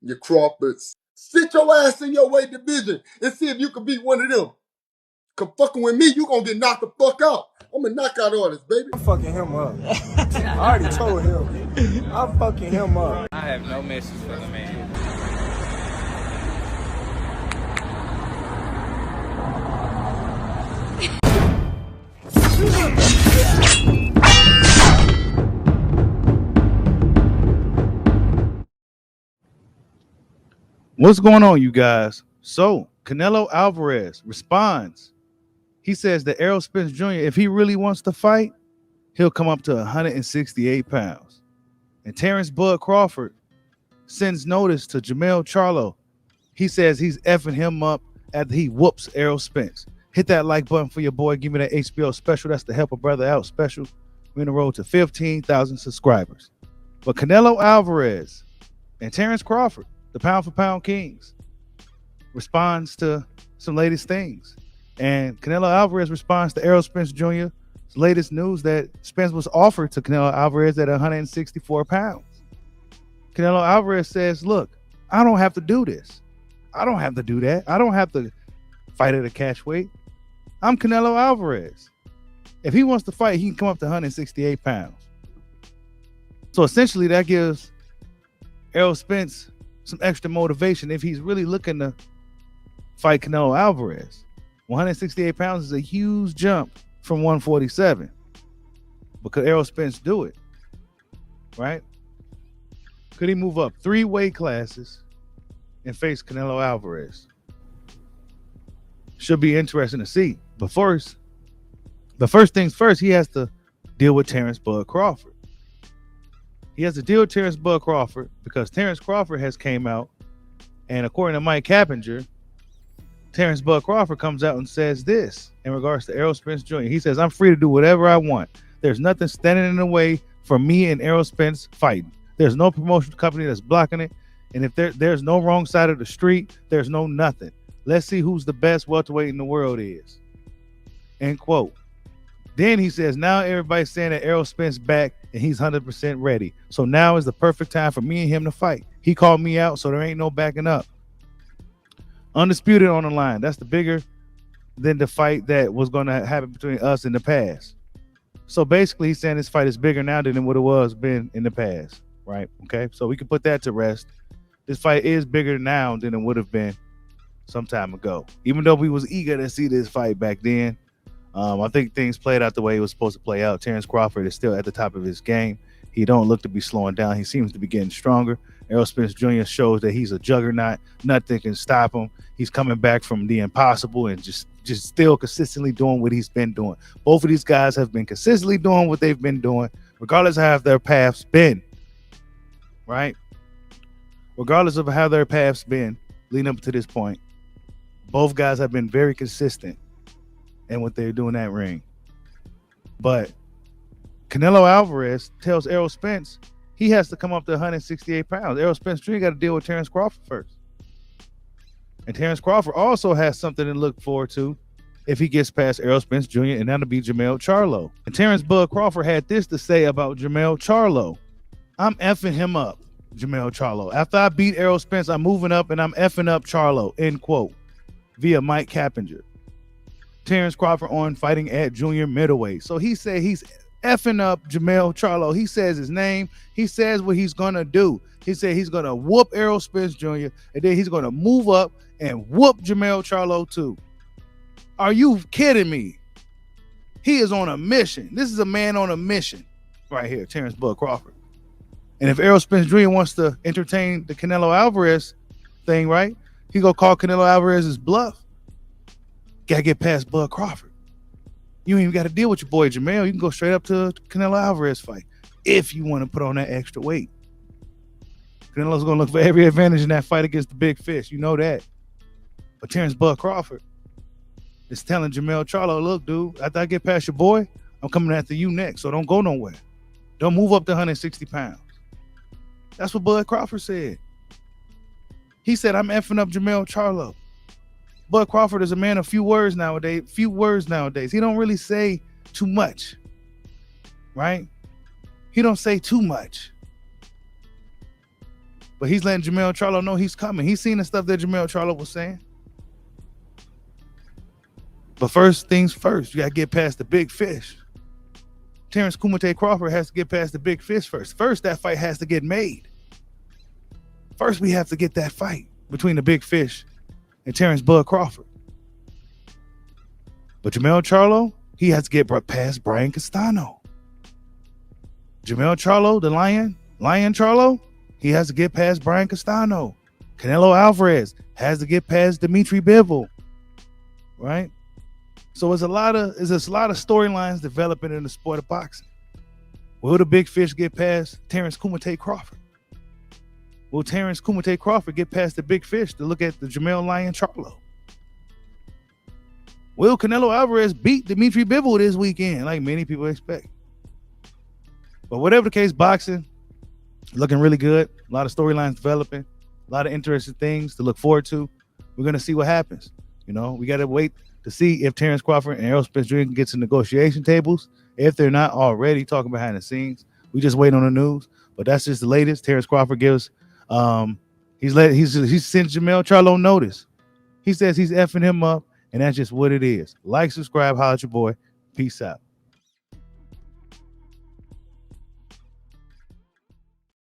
You Crawfords. Sit your ass in your weight division and see if you can beat one of them. Cause fucking with me, you gonna get knocked the fuck out. I'm a knockout artist, baby. I'm fucking him up. I already told him. I'm fucking him up. I have no message for the man. What's going on, you guys? So, Canelo Alvarez responds. He says that Errol Spence Jr., if he really wants to fight, he'll come up to 168 pounds. And Terence Bud Crawford sends notice to Jermell Charlo. He says he's effing him up after he whoops Errol Spence. Hit that like button for your boy. Give me that HBO special. That's the Help a Brother Out special. We're on the road to 15,000 subscribers. But Canelo Alvarez and Terence Crawford, the pound for pound kings, responds to some latest things. And Canelo Alvarez responds to Errol Spence Jr.'s latest news that Spence was offered to Canelo Alvarez at 164 pounds. Canelo Alvarez says, look, I don't have to do this. I don't have to do that. I don't have to fight at a catch weight. I'm Canelo Alvarez. If he wants to fight, he can come up to 168 pounds. So essentially that gives Errol Spence some extra motivation if he's really looking to fight Canelo Alvarez. 168 pounds is a huge jump from 147. But could Errol Spence do it? Right? Could he move up 3 weight classes and face Canelo Alvarez? Should be interesting to see. But first things first, he has to deal with Terence Bud Crawford. He has to deal with Terence Bud Crawford because Terence Crawford has came out, and according to Mike Cappinger, Terence Bud Crawford comes out and says this in regards to Errol Spence Jr. He says, I'm free to do whatever I want. There's nothing standing in the way for me and Errol Spence fighting. There's no promotion company that's blocking it. And if there's no wrong side of the street, there's no nothing. Let's see who's the best welterweight in the world is. End quote. Then he says, now everybody's saying that Errol Spence back and he's 100% ready. So now is the perfect time for me and him to fight. He called me out, so there ain't no backing up. Undisputed on the line. That's the bigger than the fight that was going to happen between us in the past. So basically, he's saying this fight is bigger now than what it was been in the past, right? Okay, so we can put that to rest. This fight is bigger now than it would have been some time ago. Even though we was eager to see this fight back then, I think things played out the way it was supposed to play out. Terence Crawford is still at the top of his game. He don't look to be slowing down. He seems to be getting stronger. Errol Spence Jr. shows that he's a juggernaut. Nothing can stop him. He's coming back from the impossible and just still consistently doing what he's been doing. Both of these guys have been consistently doing what they've been doing, regardless of how their paths been, right? Regardless of how their paths been leading up to this point, both guys have been very consistent in what they're doing in that ring. But Canelo Alvarez tells Errol Spence he has to come up to 168 pounds. Errol Spence Jr. got to deal with Terence Crawford first. And Terence Crawford also has something to look forward to if he gets past Errol Spence Jr., and that'll be Jermell Charlo. And Terence Bud Crawford had this to say about Jermell Charlo. I'm effing him up, Jermell Charlo. After I beat Errol Spence, I'm moving up and I'm effing up Charlo, end quote, via Mike Cappinger. Terence Crawford on Fighting at Junior Middleweight. So he said he's effing up Jermell Charlo. He says his name. He says what he's going to do. He said he's going to whoop Errol Spence Jr. and then he's going to move up and whoop Jermell Charlo too. Are you kidding me? He is on a mission. This is a man on a mission right here, Terence Bud Crawford. And if Errol Spence Jr. wants to entertain the Canelo Alvarez thing, right, he going to call Canelo Alvarez's bluff. Got to get past Bud Crawford. You ain't even got to deal with your boy Jermell. You can go straight up to Canelo Alvarez fight if you want to put on that extra weight. Canelo's going to look for every advantage in that fight against the big fish. You know that. But Terence Bud Crawford is telling Jermell Charlo, look, dude, after I get past your boy, I'm coming after you next, so don't go nowhere. Don't move up to 160 pounds. That's what Bud Crawford said. He said, I'm effing up Jermell Charlo. Bud Crawford is a man of few words nowadays. He don't really say too much, right? He don't say too much. But he's letting Jermell Charlo know he's coming. He's seen the stuff that Jermell Charlo was saying. But first things first, you got to get past the big fish. Terence Kumite Crawford has to get past the big fish first. First, that fight has to get made. First, we have to get that fight between the big fish and Terence Bud Crawford. But Jermell Charlo, he has to get past Brian Castano. Jermell Charlo, the Lion Charlo, he has to get past Brian Castano. Canelo Alvarez has to get past Dimitri Bivol, right? So there's a lot of storylines developing in the sport of boxing. Will the big fish get past Terence Kumite Crawford? Will Terence Kumite Crawford get past the big fish to look at the Jermell Lion Charlo? Will Canelo Alvarez beat Dimitri Bivol this weekend, like many people expect? But whatever the case, boxing looking really good. A lot of storylines developing, a lot of interesting things to look forward to. We're gonna see what happens. You know, we gotta wait to see if Terence Crawford and Errol Spence Jr. can get to negotiation tables. If they're not already talking behind the scenes, we just wait on the news. But that's just the latest. Terence Crawford gives he's sent Jermell Charlo notice. He says he's effing him up, and that's just what it is. Like, subscribe, holla at your boy. Peace out.